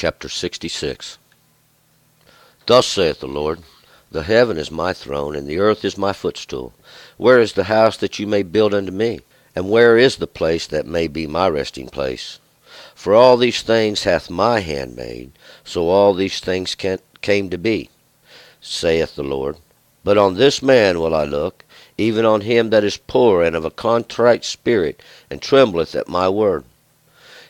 Chapter 66. Thus saith the Lord, The heaven is my throne, and the earth is my footstool. Where is the house that you may build unto me? And where is the place that may be my resting place? For all these things hath my hand made, so all these things came to be, saith the Lord. But on this man will I look, even on him that is poor and of a contrite spirit, and trembleth at my word.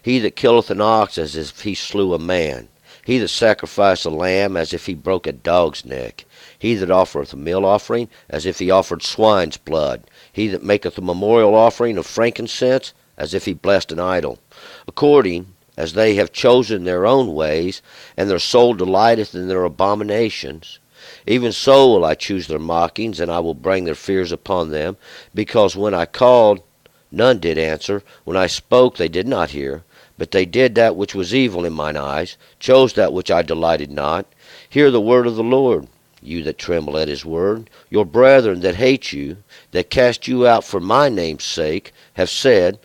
He that killeth an ox as if he slew a man, he that sacrificeth a lamb as if he broke a dog's neck, he that offereth a meal offering as if he offered swine's blood, he that maketh a memorial offering of frankincense as if he blessed an idol, according as they have chosen their own ways, and their soul delighteth in their abominations. Even so will I choose their mockings, and I will bring their fears upon them, because when I called, none did answer, when I spoke, they did not hear. But they did that which was evil in mine eyes, chose that which I delighted not. Hear the word of the Lord, you that tremble at his word. Your brethren that hate you, that cast you out for my name's sake, have said,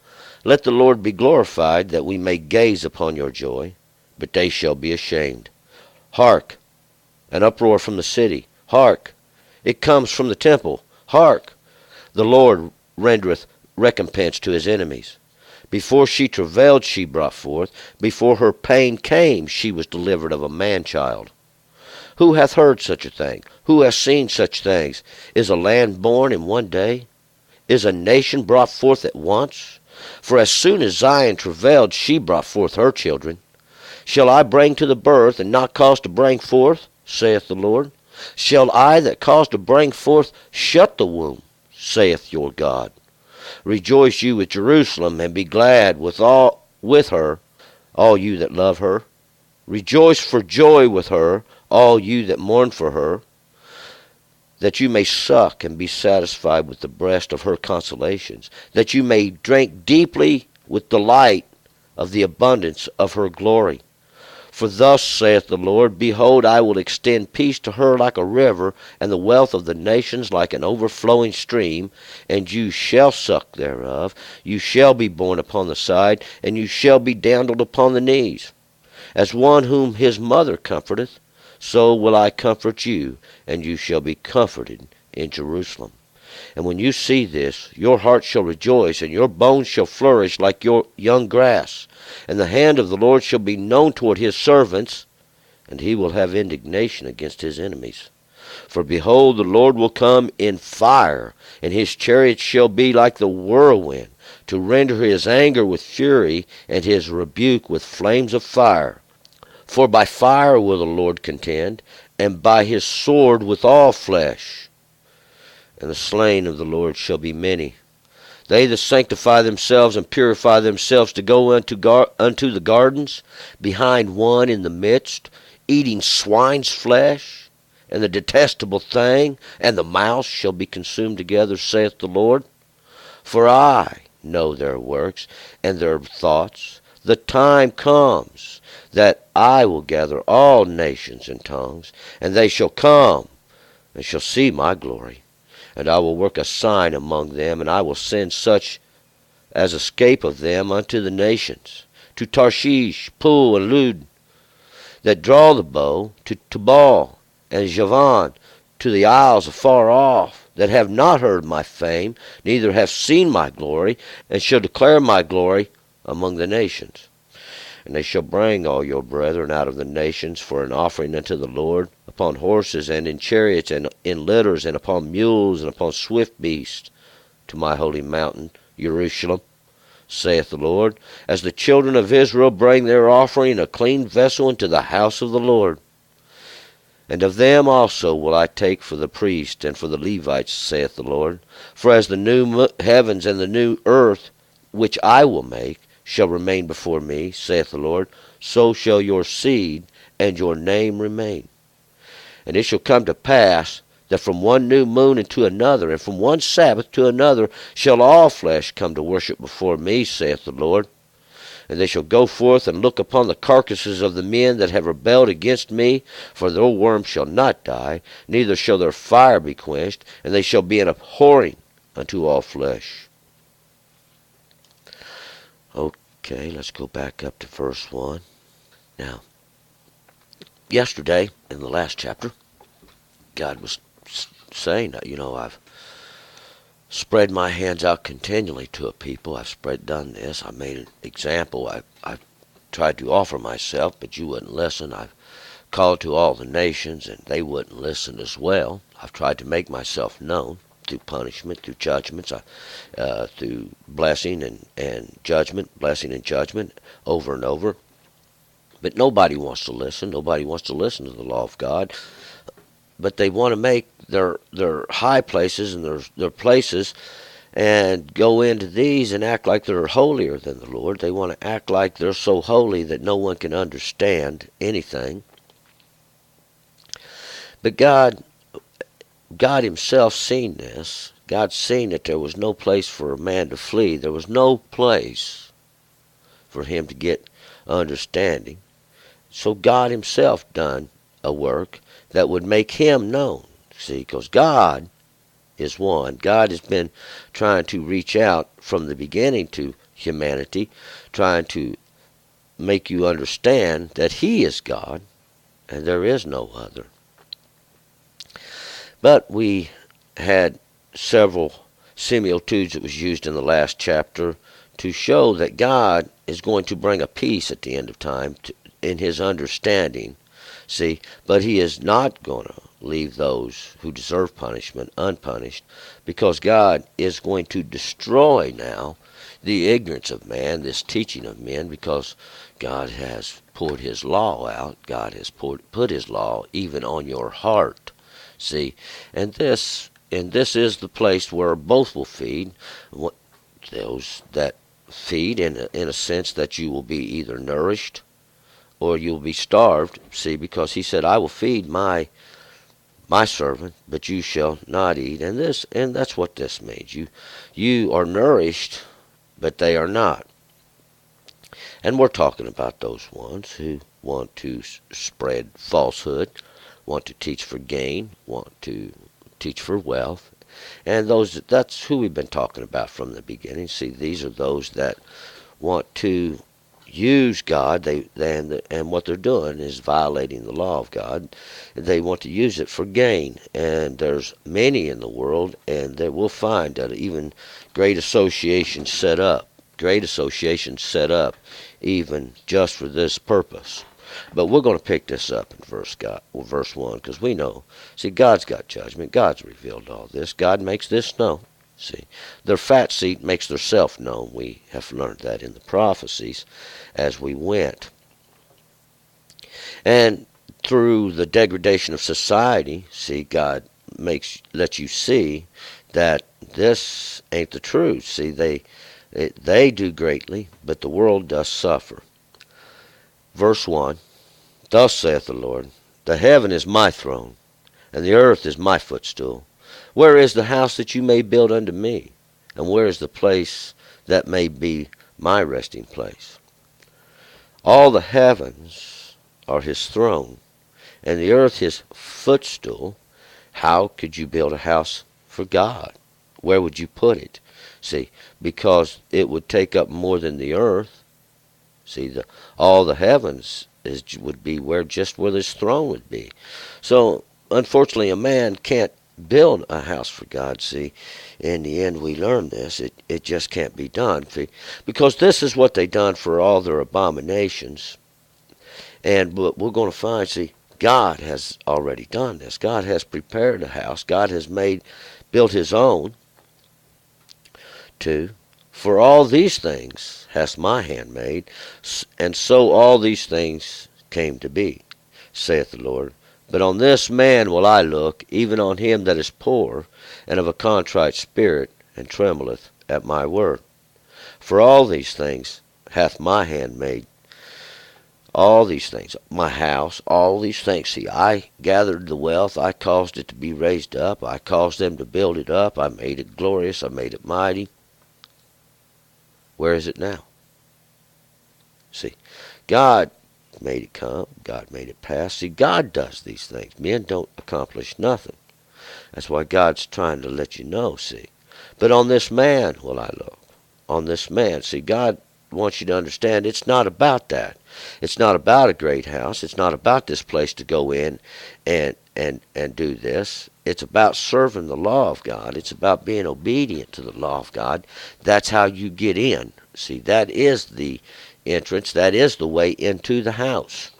Let the Lord be glorified, that we may gaze upon your joy. But they shall be ashamed. Hark, an uproar from the city. Hark, it comes from the temple. Hark, the Lord rendereth recompense to his enemies. Before she travailed she brought forth, before her pain came she was delivered of a man-child. Who hath heard such a thing? Who hath seen such things? Is a land born in one day? Is a nation brought forth at once? For as soon as Zion travailed she brought forth her children. Shall I bring to the birth, and not cause to bring forth, saith the Lord? Shall I that cause to bring forth shut the womb, saith your God? Rejoice you with Jerusalem, and be glad with her, all you that love her. Rejoice for joy with her, all you that mourn for her, that you may suck and be satisfied with the breast of her consolations, that you may drink deeply with delight of the abundance of her glory. For thus saith the Lord, Behold, I will extend peace to her like a river, and the wealth of the nations like an overflowing stream. And you shall suck thereof, you shall be borne upon the side, and you shall be dandled upon the knees. As one whom his mother comforteth, so will I comfort you, and you shall be comforted in Jerusalem. And when you see this, your heart shall rejoice, and your bones shall flourish like your young grass. And the hand of the Lord shall be known toward his servants, and he will have indignation against his enemies. For behold, the Lord will come in fire, and his chariots shall be like the whirlwind, to render his anger with fury, and his rebuke with flames of fire. For by fire will the Lord contend, and by his sword with all flesh. And the slain of the Lord shall be many. They that sanctify themselves and purify themselves to go unto the gardens, behind one in the midst, eating swine's flesh, and the detestable thing, and the mouse shall be consumed together, saith the Lord. For I know their works and their thoughts. The time comes that I will gather all nations and tongues, and they shall come and shall see my glory. And I will work a sign among them, and I will send such as escape of them unto the nations, to Tarshish, Pul, and Lud, that draw the bow, to Tubal and Javan, to the isles afar off, that have not heard my fame, neither have seen my glory, and shall declare my glory among the nations. And they shall bring all your brethren out of the nations for an offering unto the Lord, upon horses, and in chariots, and in litters, and upon mules, and upon swift beasts, to my holy mountain, Jerusalem, saith the Lord, as the children of Israel bring their offering in a clean vessel into the house of the Lord. And of them also will I take for the priests and for the Levites, saith the Lord. For as the new heavens and the new earth, which I will make, shall remain before me, saith the Lord, so shall your seed and your name remain. And it shall come to pass that from one new moon into another, and from one Sabbath to another, shall all flesh come to worship before me, saith the Lord. And they shall go forth and look upon the carcasses of the men that have rebelled against me, for their worm shall not die, neither shall their fire be quenched, and they shall be an abhorring unto all flesh. Okay, let's go back up to verse 1. Now, Yesterday, in the last chapter, God was saying, I've spread my hands out continually to a people. I've done this. I made an example. I've tried to offer myself, but you wouldn't listen. I've called to all the nations, and they wouldn't listen as well. I've tried to make myself known through punishment, through judgments, through blessing and judgment, blessing and judgment over and over. But nobody wants to listen. Nobody wants to listen to the law of God. But they want to make their high places and their places and go into these and act like they're holier than the Lord. They want to act like they're so holy that no one can understand anything. But God himself seen this. God seen that there was no place for a man to flee. There was no place for him to get understanding. So God himself done a work that would make him known. See, because God is one. God has been trying to reach out from the beginning to humanity, trying to make you understand that he is God and there is no other. But we had several similitudes that was used in the last chapter to show that God is going to bring a peace at the end of time in his understanding. See, but he is not going to leave those who deserve punishment unpunished, because God is going to destroy now the ignorance of man, this teaching of men, because God has poured his law out. God has put his law even on your heart. See, and this is the place where both will feed. Those that feed in a sense that you will be either nourished or you'll be starved. See, because he said, I will feed my servant, but you shall not eat. And that's what this means. You are nourished, but they are not. And we're talking about those ones who want to spread falsehood, want to teach for gain, want to teach for wealth. And that's who we've been talking about from the beginning. See, these are those that want to use God, and what they're doing is violating the law of God. They want to use it for gain, and there's many in the world, and they will find that even great associations set up even just for this purpose. But we're going to pick this up in verse 1, because we know, see, God's got judgment. God's revealed all this. God makes this known. See, their fat seat makes their self known. We have learned that in the prophecies as we went. And through the degradation of society, see, God lets you see that this ain't the truth. See, they do greatly, but the world does suffer. Verse 1, Thus saith the Lord, The heaven is my throne, and the earth is my footstool. Where is the house that you may build unto me? And where is the place that may be my resting place? All the heavens are his throne, and the earth his footstool. How could you build a house for God? Where would you put it? See, because it would take up more than the earth. See, all the heavens would be where his throne would be. So, unfortunately, a man can't build a house for God. See, in the end, we learn this. It just can't be done. See, because this is what they done for all their abominations. And what we're going to find, see, God has already done this. God has prepared a house. God has built his own too. For all these things hath my hand made, and so all these things came to be, saith the Lord. But on this man will I look, even on him that is poor, and of a contrite spirit, and trembleth at my word. For all these things hath my hand made. All these things, my house, all these things. See, I gathered the wealth. I caused it to be raised up. I caused them to build it up. I made it glorious. I made it mighty. Where is it now? See, God made it come. God made it pass. See, God does these things. Men don't accomplish nothing. That's why God's trying to let you know, see. But on this man will I look. On this man. See, God wants you to understand it's not about that. It's not about a great house. It's not about this place to go in and do this. It's about serving the law of God. It's about being obedient to the law of God. That's how you get in. See, that is the entrance. That is the way into the house.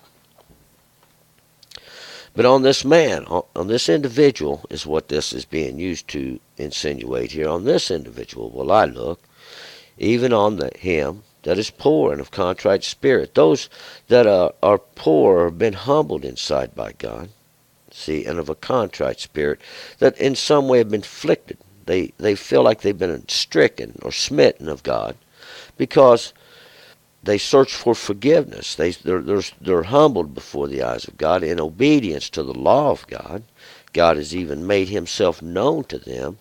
But on this man, on this individual, is what this is being used to insinuate here. On this individual will I look, even on him that is poor and of contrite spirit. Those that are poor have been humbled inside by God. See, and of a contrite spirit, that in some way have been afflicted. They feel like they've been stricken or smitten of God because they search for forgiveness. They're humbled before the eyes of God in obedience to the law of God. God has even made himself known to them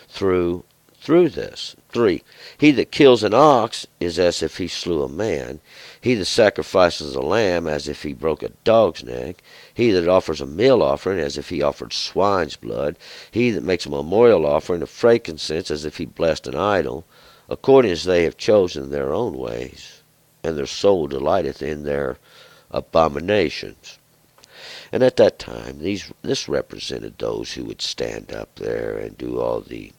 through this. 3. He that kills an ox is as if he slew a man. He that sacrifices a lamb as if he broke a dog's neck. He that offers a meal offering as if he offered swine's blood. He that makes a memorial offering of frankincense as if he blessed an idol. According as they have chosen their own ways, and their soul delighteth in their abominations. And at that time, this represented those who would stand up there and do all the,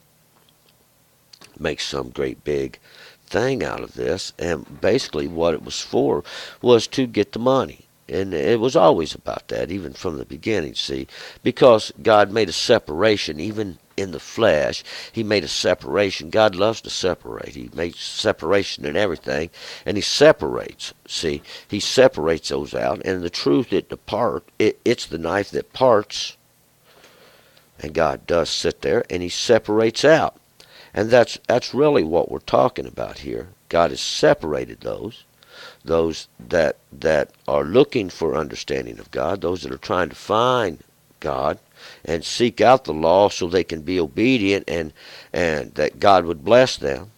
make some great big thing out of this. And basically what it was for was to get the money. And it was always about that, even from the beginning, see, because God made a separation, even in the flesh. He made a separation. God loves to separate. He makes separation in everything, and he separates. See, he separates those out, and the truth that depart, it's the knife that parts, and God does sit there, and he separates out. And that's really what we're talking about here. God has separated those that are looking for understanding of God, those that are trying to find God and seek out the law so they can be obedient and that God would bless them.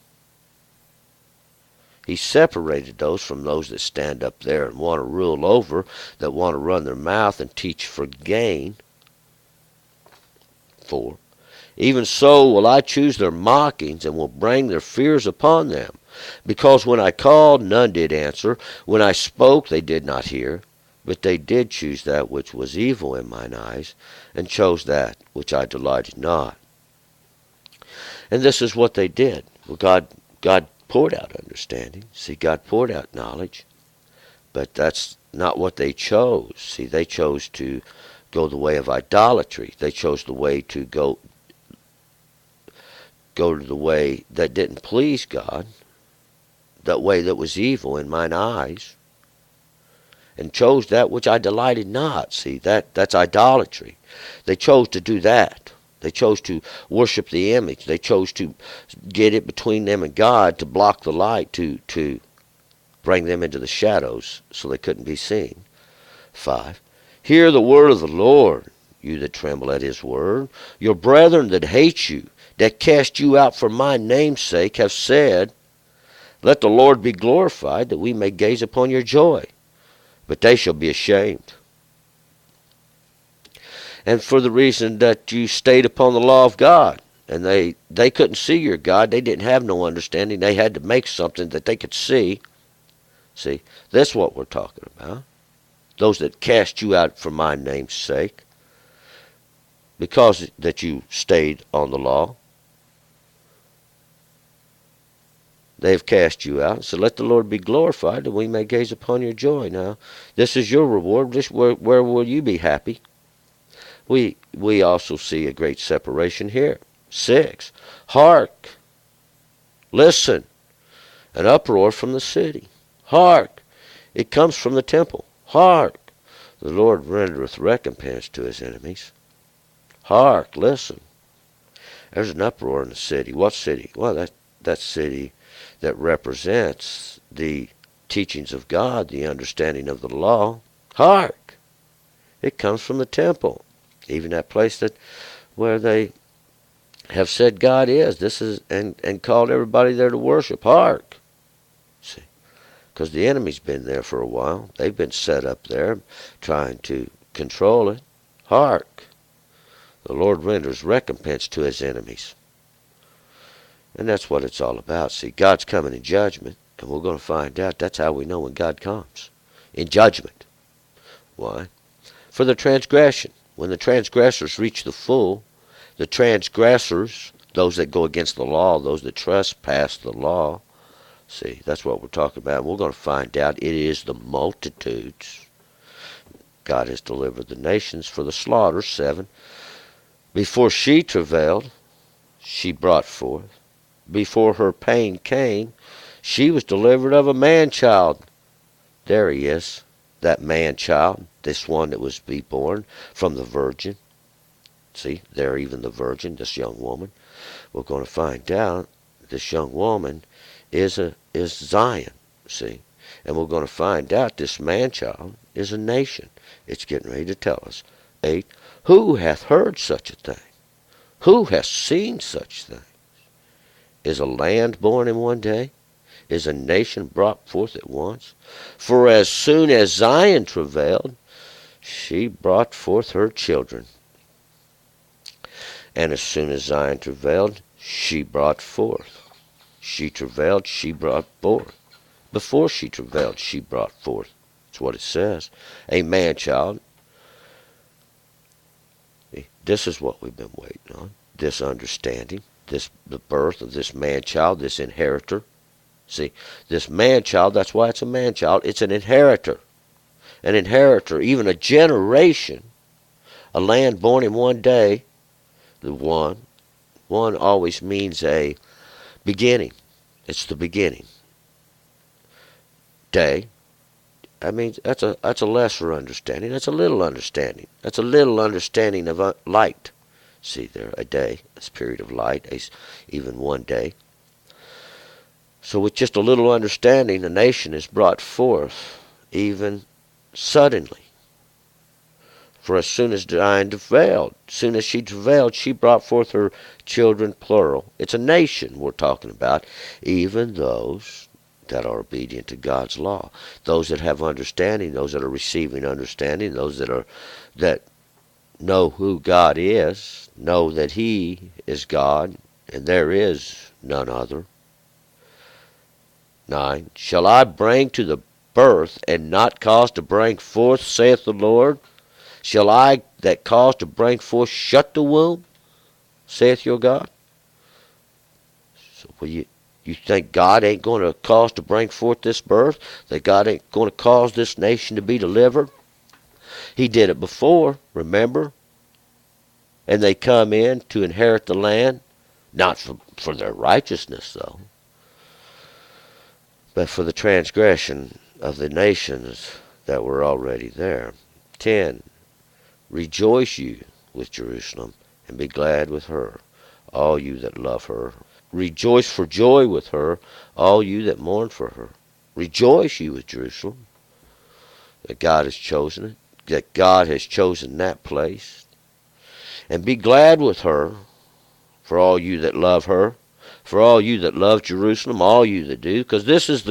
He separated those from those that stand up there and want to rule over, that want to run their mouth and teach for gain. 4. Even so will I choose their mockings and will bring their fears upon them. Because when I called, none did answer. When I spoke, they did not hear. But they did choose that which was evil in mine eyes, and chose that which I delighted not. And this is what they did. Well, God poured out understanding. See, God poured out knowledge. But that's not what they chose. See, they chose to go the way of idolatry. They chose the way to go to the way that didn't please God, that way that was evil in mine eyes, and chose that which I delighted not. See, that's idolatry. They chose to do that. They chose to worship the image. They chose to get it between them and God, to block the light, to bring them into the shadows so they couldn't be seen. 5. Hear the word of the Lord, you that tremble at his word. Your brethren that hate you, that cast you out for my name's sake, have said, let the Lord be glorified, that we may gaze upon your joy. But they shall be ashamed. And for the reason that you stayed upon the law of God, and they couldn't see your God, they didn't have no understanding, they had to make something that they could see. See, that's what we're talking about. Those that cast you out for my name's sake, because that you stayed on the law. They have cast you out. So let the Lord be glorified, that we may gaze upon your joy. Now, this is your reward. Where will you be happy? We also see a great separation here. 6. Hark! Listen! An uproar from the city. Hark! It comes from the temple. Hark! The Lord rendereth recompense to his enemies. Hark! Listen! There's an uproar in the city. What city? Well, that city that represents the teachings of God, the understanding of the law. Hark! It comes from the temple. Even that place where they have said God is. This is and called everybody there to worship. Hark! See, because the enemy's been there for a while. They've been set up there trying to control it. Hark! The Lord renders recompense to his enemies. And that's what it's all about. See, God's coming in judgment, And we're going to find out that's how we know when God comes. In judgment. Why? For the transgression. When the transgressors reach the full, the transgressors, those that go against the law, those that trespass the law, see, that's what we're talking about. We're going to find out it is the multitudes. God has delivered the nations for the slaughter. 7. Before she travailed, she brought forth. Before her pain came, she was delivered of a man-child. There he is, that man-child, this one that was to be born from the virgin. See, there even the virgin, this young woman. We're going to find out this young woman is Zion, see. And we're going to find out this man-child is a nation. It's getting ready to tell us. 8. Who hath heard such a thing? Who hath seen such things? Is a land born in one day? Is a nation brought forth at once? For as soon as Zion travailed, she brought forth her children. And as soon as Zion travailed, she brought forth. She travailed, she brought forth. Before she travailed, she brought forth. That's what it says. A man-child. This is what we've been waiting on. This understanding. The birth of this man-child, this inheritor. See, this man-child, that's why it's a man-child. It's an inheritor. An inheritor, even a generation. A land born in one day. The one. One always means a beginning. It's the beginning. Day. I mean, that's a lesser understanding. That's a little understanding. That's a little understanding of light. See there, a day, a period of light, even one day. So with just a little understanding, a nation is brought forth, even suddenly. For as soon as Zion travailed, soon as she travailed, she brought forth her children, plural. It's a nation we're talking about, even those that are obedient to God's law. Those that have understanding, those that are receiving understanding, those that know who God is, know that He is God, and there is none other. 9. Shall I bring to the birth, and not cause to bring forth, saith the Lord? Shall I that cause to bring forth shut the womb, saith your God? So will you think God ain't going to cause to bring forth this birth? That God ain't going to cause this nation to be delivered? He did it before, remember? And they come in to inherit the land, not for their righteousness, though, but for the transgression of the nations that were already there. 10. Rejoice you with Jerusalem, and be glad with her, all you that love her. Rejoice for joy with her, all you that mourn for her. Rejoice you with Jerusalem, that God has chosen it, that God has chosen that place. And be glad with her, for all you that love her, for all you that love Jerusalem, all you that do, because this is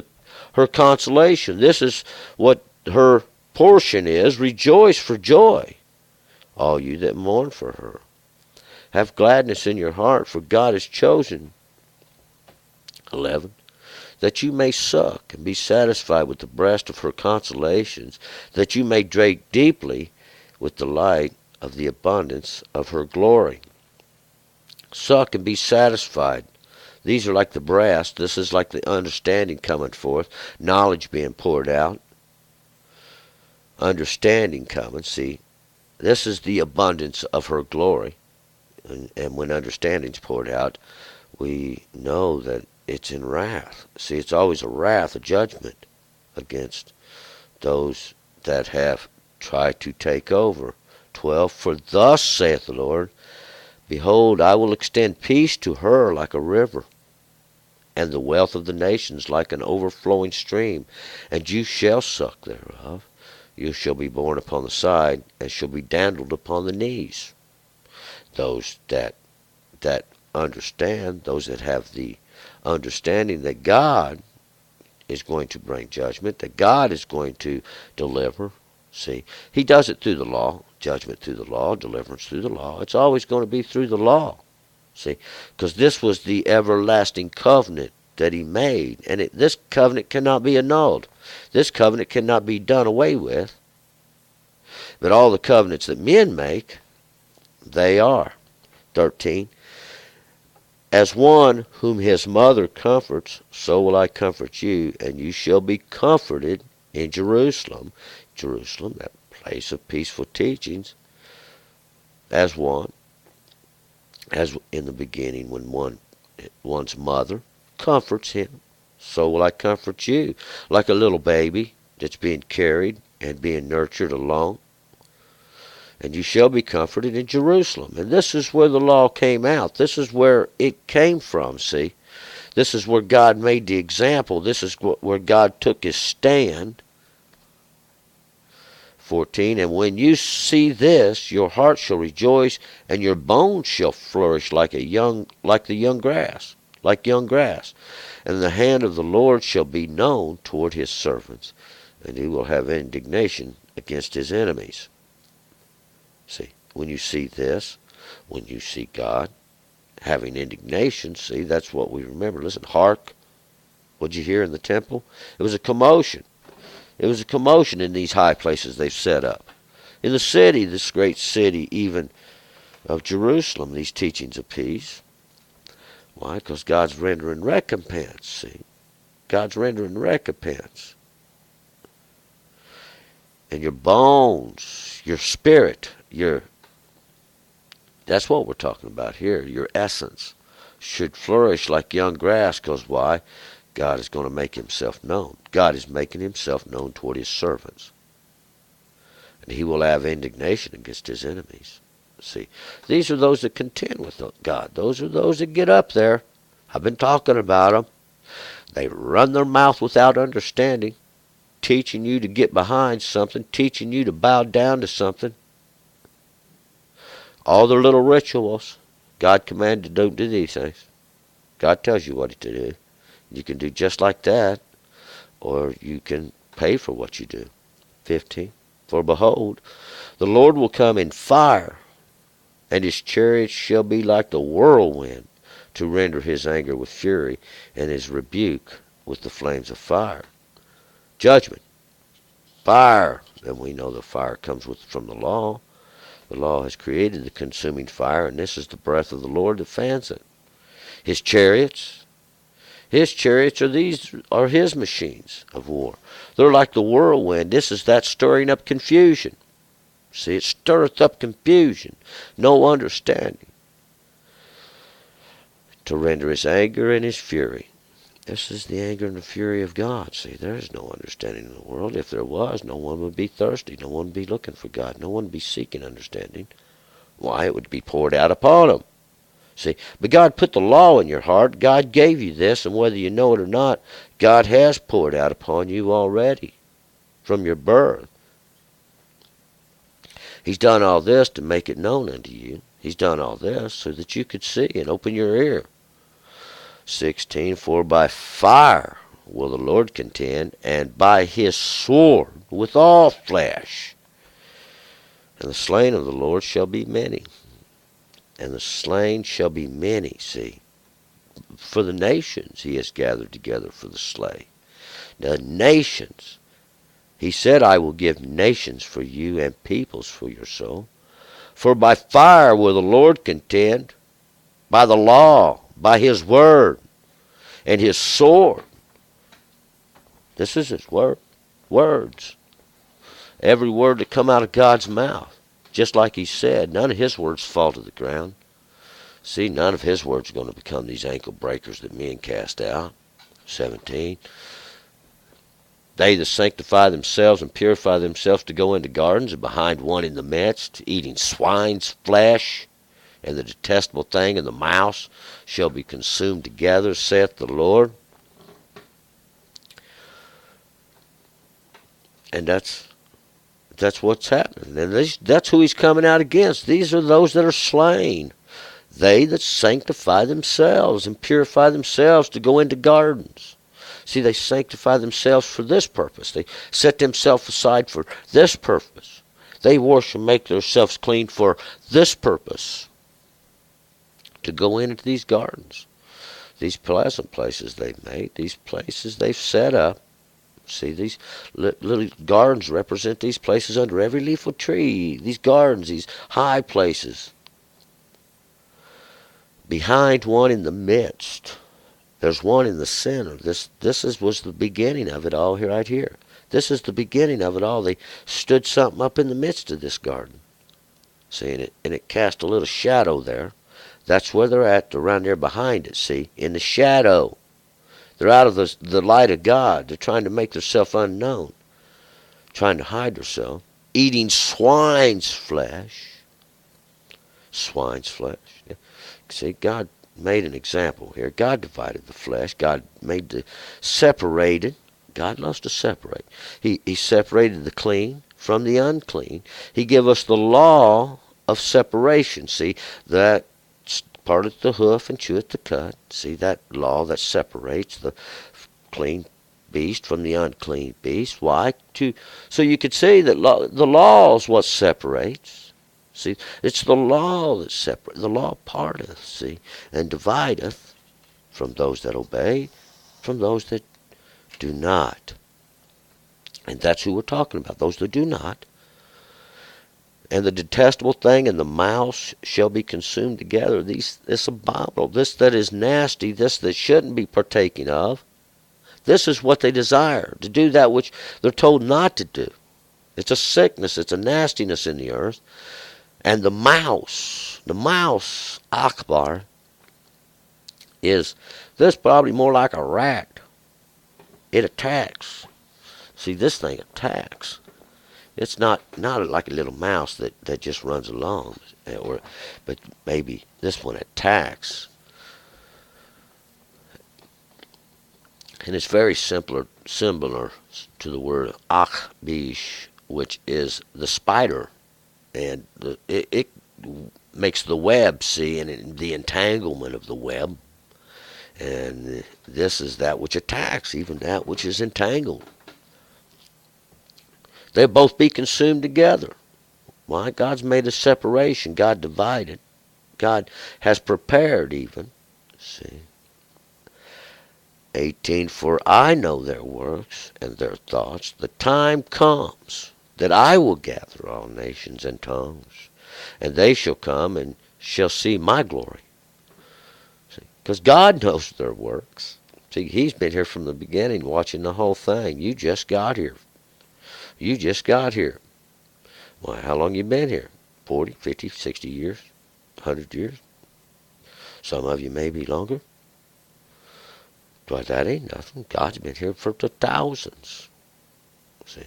her consolation. This is what her portion is. Rejoice for joy, all you that mourn for her. Have gladness in your heart, for God has chosen. 11. That you may suck and be satisfied with the breast of her consolations, that you may drink deeply with the light of the abundance of her glory. Suck and be satisfied. These are like the breast. This is like the understanding coming forth, knowledge being poured out, understanding coming. See, this is the abundance of her glory. And when understanding's poured out, we know that it's in wrath. See, it's always a wrath, a judgment against those that have tried to take over. 12. For thus saith the Lord, behold, I will extend peace to her like a river, and the wealth of the nations like an overflowing stream. And you shall suck thereof. You shall be borne upon the side, and shall be dandled upon the knees. Those that understand, those that have the understanding that God is going to bring judgment, that God is going to deliver. See, He does it through the law, judgment through the law, deliverance through the law. It's always going to be through the law. See, because this was the everlasting covenant that he made. And this covenant cannot be annulled. This covenant cannot be done away with. But all the covenants that men make, they are. 13. As one whom his mother comforts, so will I comfort you, and you shall be comforted in Jerusalem. Jerusalem, that place of peaceful teachings, as one. As in the beginning, when one's mother comforts him, so will I comfort you. Like a little baby that's being carried and being nurtured along. And you shall be comforted in Jerusalem. And this is where the law came out. This is where it came from, see. This is where God made the example. This is where God took his stand. 14. And when you see this, your heart shall rejoice, and your bones shall flourish like the young grass. And the hand of the Lord shall be known toward his servants, and he will have indignation against his enemies. See, when you see this, when you see God having indignation, see, that's what we remember. Listen, hark, what'd you hear in the temple? It was a commotion. It was a commotion in these high places they've set up. In the city, this great city even of Jerusalem, these teachings of peace. Why? Because God's rendering recompense, see. God's rendering recompense. And your bones, your spirit, that's what we're talking about here. Your essence should flourish like young grass, because why? God is going to make himself known. God is making himself known toward his servants. And he will have indignation against his enemies. See, these are those that contend with God. Those are those that get up there. I've been talking about them. They run their mouth without understanding, teaching you to get behind something, teaching you to bow down to something. All their little rituals, God commanded, don't do these things. God tells you what to do. You can do just like that, or you can pay for what you do. 15. For behold, the Lord will come in fire, and his chariots shall be like the whirlwind, to render his anger with fury, and his rebuke with the flames of fire. Judgment. Fire. And we know the fire comes from the law. The law has created the consuming fire, and this is the breath of the Lord that fans it. His chariots are his machines of war. They're like the whirlwind. This is that stirring up confusion. See, it stirreth up confusion, no understanding, to render his anger and his fury. This is the anger and the fury of God. See, there is no understanding in the world. If there was, no one would be thirsty. No one would be looking for God. No one would be seeking understanding. Why? It would be poured out upon them. See, but God put the law in your heart. God gave you this, and whether you know it or not, God has poured out upon you already from your birth. He's done all this to make it known unto you. He's done all this so that you could see and open your ear. 16. For by fire will the Lord contend, and by his sword with all flesh. And the slain of the Lord shall be many. And the slain shall be many, see. For the nations he has gathered together for the slay. The nations. He said, I will give nations for you and peoples for your soul. For by fire will the Lord contend, by the law, by his word, and his sword. This is his word. Words. Every word that come out of God's mouth. Just like he said, none of his words fall to the ground. See, none of his words are going to become these ankle breakers that men cast out. 17. They that sanctify themselves and purify themselves to go into gardens, and behind one in the midst, eating swine's flesh, and the detestable thing and the mouse shall be consumed together, saith the Lord. And that's what's happening. And that's who he's coming out against. These are those that are slain. They that sanctify themselves and purify themselves to go into gardens. See, they sanctify themselves for this purpose. They set themselves aside for this purpose. They wash and make themselves clean for this purpose. To go into these gardens. these pleasant places they've made, these places they've set up. See, these little gardens represent these places under every leaf of tree. These gardens, these high places. Behind one in the midst, there's one in the center. Was the beginning of it all here, right here. This is the beginning of it all. They stood something up in the midst of this garden. See, and it cast a little shadow there. That's where they're at. They're around there behind it, see, in the shadow. They're out of the light of God. They're trying to make themselves unknown, trying to hide themselves, eating swine's flesh. Swine's flesh. Yeah. See, God made an example here. God divided the flesh. God separated. God loves to separate. He separated the clean from the unclean. He gave us the law of separation. See, that parteth the hoof and cheweth the cud. See, that law that separates the clean beast from the unclean beast. Why? So you could say that the law is what separates. See, it's the law that separates. The law parteth, see, and divideth from those that obey, from those that do not. And that's who we're talking about, those that do not. And the detestable thing and the mouse shall be consumed together. This abominable, this that is nasty, this that shouldn't be partaking of. This is what they desire, to do that which they're told not to do. It's a sickness, it's a nastiness in the earth. And the mouse, Akbar, is this probably more like a rat. It attacks. See, this thing attacks. It's not like a little mouse that just runs along, but maybe this one attacks. And it's very similar to the word akhbish, which is the spider. And it makes the web, see, and the entanglement of the web. And this is that which attacks, even that which is entangled. They'll both be consumed together. Why? God's made a separation. God divided. God has prepared even. See. 18, for I know their works and their thoughts. The time comes that I will gather all nations and tongues, and they shall come and shall see my glory. Because God knows their works. See, he's been here from the beginning watching the whole thing. You just got here. You just got here. Why, how long you been here? 40, 50, 60 years? 100 years? Some of you maybe longer. But that ain't nothing. God's been here for the thousands. See,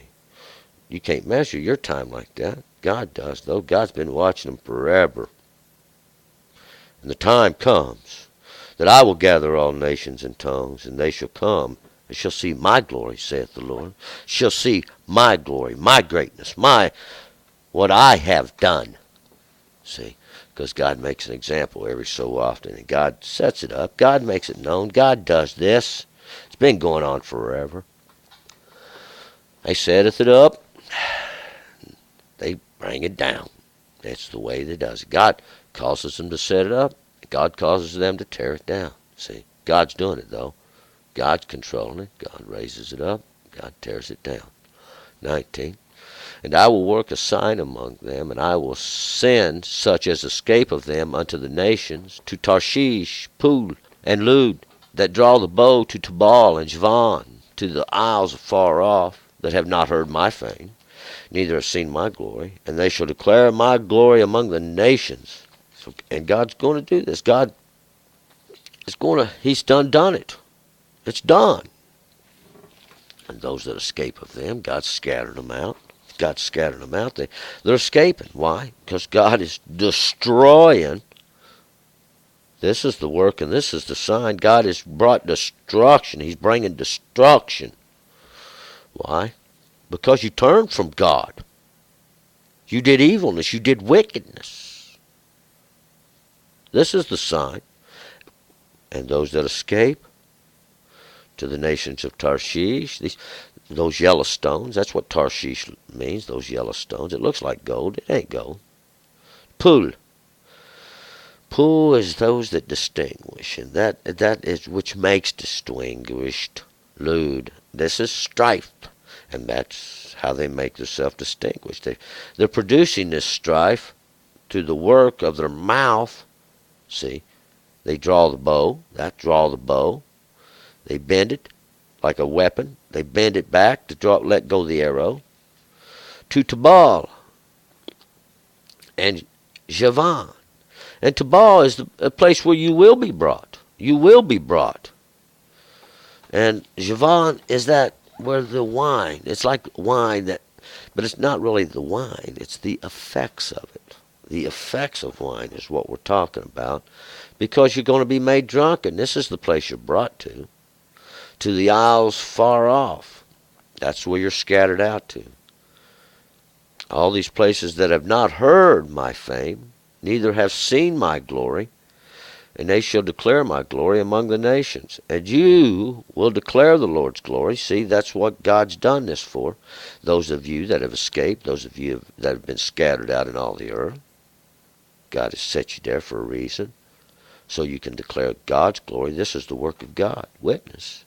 you can't measure your time like that. God does, though. God's been watching them forever. And the time comes that I will gather all nations and tongues, and they shall come and shall see my glory, saith the Lord. Shall see my glory, my greatness, what I have done. See, because God makes an example every so often, and God sets it up. God makes it known. God does this. It's been going on forever. They setteth it up. They bring it down. That's the way they does it. God causes them to set it up. God causes them to tear it down. See, God's doing it, though. God's controlling it. God raises it up. God tears it down. 19. And I will work a sign among them, and I will send such as escape of them unto the nations, to Tarshish, Pul, and Lud, that draw the bow, to Tubal and Javan, to the isles afar off, that have not heard my fame, neither have seen my glory, and they shall declare my glory among the nations. So, and God's going to do this. God is he's done it. It's done. And those that escape of them, God scattered them out. God scattered them out. They're escaping. Why? Because God is destroying. This is the work and this is the sign. God has brought destruction. He's bringing destruction. Why? Because you turned from God. You did evilness. You did wickedness. This is the sign. And those that escape to the nations of Tarshish, those yellow stones, that's what Tarshish means, those yellow stones. It looks like gold. It ain't gold. Pul Poor is those that distinguish, and that is which makes distinguished. Lewd. This is strife, and that's how they make themselves distinguished. They're producing this strife through the work of their mouth. See, they draw the bow. Draw the bow. They bend it like a weapon. They bend it back to let go the arrow. To Tabal and Javan. And Tabal is a place where you will be brought. You will be brought. And Javan is that where the wine. It's like wine but it's not really the wine. It's the effects of it. The effects of wine is what we're talking about. Because you're going to be made drunken. This is the place you're brought to. To the isles far off. That's where you're scattered out to. All these places that have not heard my fame, neither have seen my glory, and they shall declare my glory among the nations. And you will declare the Lord's glory. See, that's what God's done this for. Those of you that have escaped, those of you that have been scattered out in all the earth, God has set you there for a reason, so you can declare God's glory. This is the work of God. Witness.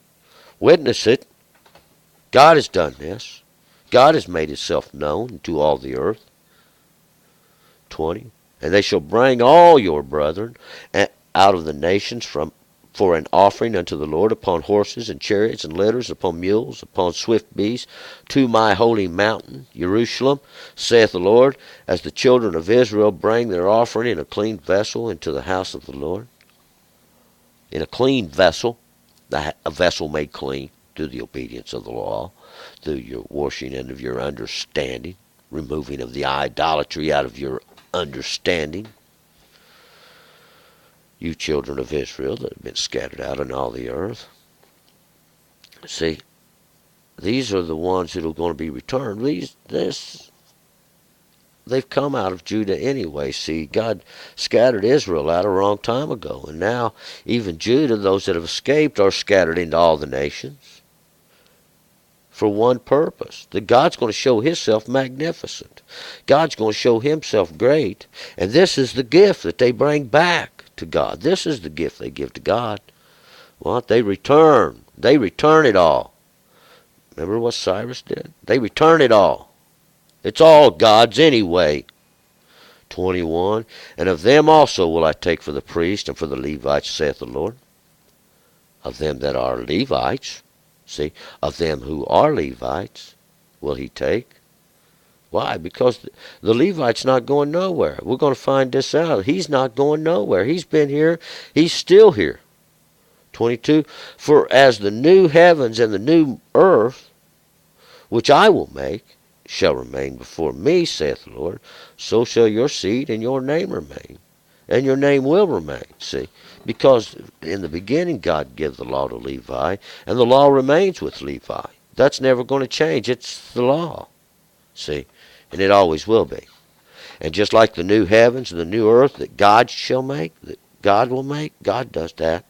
Witness it. God has done this. God has made himself known to all the earth. 20. And they shall bring all your brethren out of the nations for an offering unto the Lord upon horses and chariots and litters, upon mules, upon swift beasts, to my holy mountain, Jerusalem, saith the Lord, as the children of Israel bring their offering in a clean vessel into the house of the Lord. In a clean vessel, a vessel made clean through the obedience of the law, through your washing and of your understanding, removing of the idolatry out of your understanding. You children of Israel that have been scattered out in all the earth. See, these are the ones that are going to be returned. They've come out of Judah anyway. See, God scattered Israel out a long time ago. And now even Judah, those that have escaped, are scattered into all the nations for one purpose. That God's going to show himself magnificent. God's going to show himself great. And this is the gift that they bring back to God. This is the gift they give to God. What? They return. They return it all. Remember what Cyrus did? They return it all. It's all God's anyway. 21. And of them also will I take for the priest and for the Levites, saith the Lord. Of them that are Levites. See, of them who are Levites will he take. Why? Because the Levite's not going nowhere. We're going to find this out. He's not going nowhere. He's been here. He's still here. 22. For as the new heavens and the new earth, which I will make, shall remain before me, saith the Lord, so shall your seed and your name remain. And your name will remain. See, because in the beginning God gave the law to Levi, and the law remains with Levi. That's never going to change. It's the law. See, and it always will be. And just like the new heavens and the new earth that God shall make, that God will make, God does that,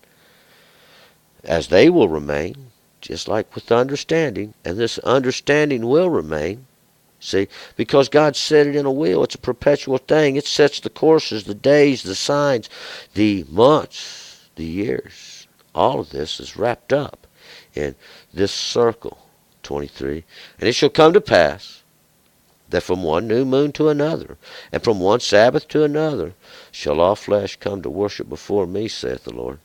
as they will remain, just like with the understanding, and this understanding will remain. See, because God set it in a wheel. It's a perpetual thing. It sets the courses, the days, the signs, the months, the years. All of this is wrapped up in this circle. 23. And it shall come to pass that from one new moon to another, and from one Sabbath to another, shall all flesh come to worship before me, saith the Lord.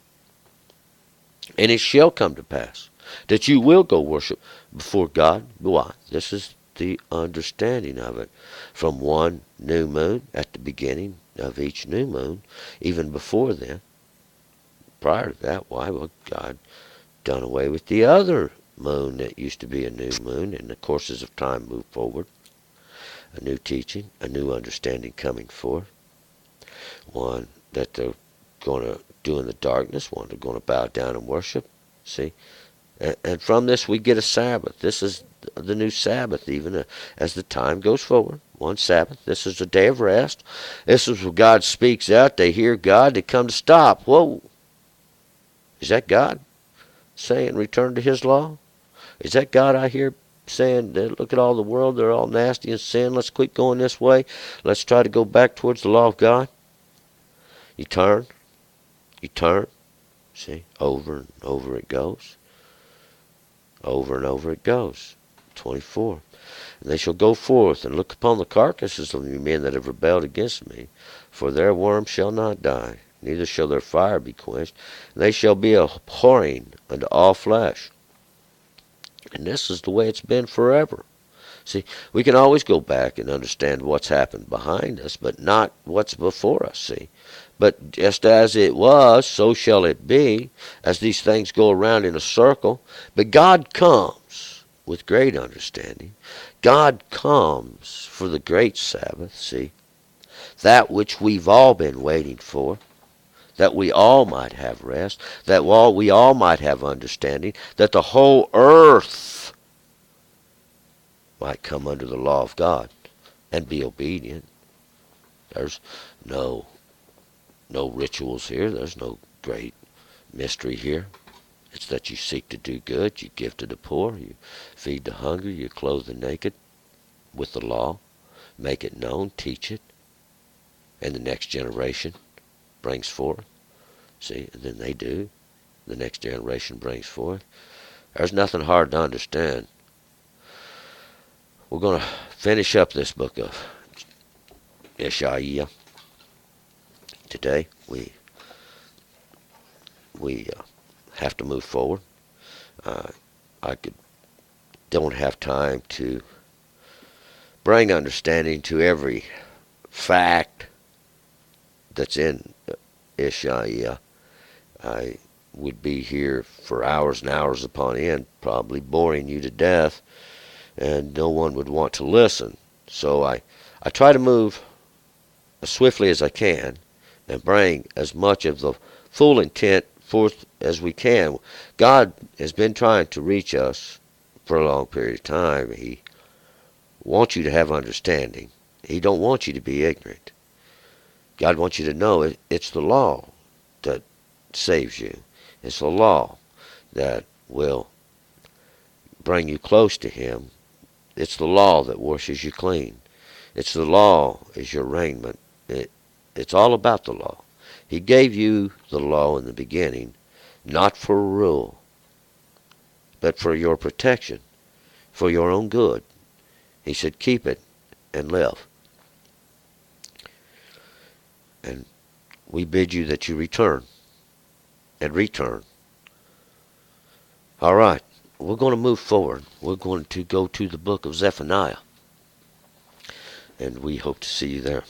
And it shall come to pass that you will go worship before God. Why? This is the understanding of it. From one new moon, at the beginning of each new moon, even before then, prior to that, why? Well, God done away with the other moon that used to be a new moon, and the courses of time move forward. A new teaching, a new understanding coming forth. One that they're going to do in the darkness, one they're going to bow down and worship. See? And from this we get a Sabbath. This is the new Sabbath, even as the time goes forward. One Sabbath. This is a day of rest. This is where God speaks out. They hear God. They come to stop. Whoa. Is that God saying return to his law? Is that God I hear saying, look at all the world, they're all nasty and sin, let's quit going this way, let's try to go back towards the law of God? You turn, you turn. See, over and over it goes. Over and over it goes. 24. And they shall go forth and look upon the carcasses of the men that have rebelled against me, for their worm shall not die, neither shall their fire be quenched, and they shall be a abhorring unto all flesh. And this is the way it's been forever. See, we can always go back and understand what's happened behind us, but not what's before us, see. But just as it was, so shall it be, as these things go around in a circle. But God comes with great understanding. God comes for the great Sabbath, see, that which we've all been waiting for, that we all might have rest, that we all might have understanding, that the whole earth might come under the law of God and be obedient. There's no rituals here. There's no great mystery here. It's that you seek to do good, you give to the poor, you feed the hungry, you clothe the naked with the law, make it known, teach it, and the next generation brings forth. See, and then they do. The next generation brings forth. There's nothing hard to understand. We're going to finish up this book of Isaiah today. We have to move forward. I don't have time to bring understanding to every fact that's in Isaiah. I would be here for hours and hours upon end, probably boring you to death, and no one would want to listen. So I try to move as swiftly as I can and bring as much of the full intent forth as we can. God has been trying to reach us for a long period of time. He wants you to have understanding. He don't want you to be ignorant. God wants you to know it's the law that saves you. It's the law that will bring you close to Him. It's the law that washes you clean. It's the law is your raiment. It's all about the law. He gave you the law in the beginning, not for a rule, but for your protection, for your own good. He said, keep it and live. And we bid you that you return and return. All right, we're going to move forward. We're going to go to the book of Zephaniah, and we hope to see you there.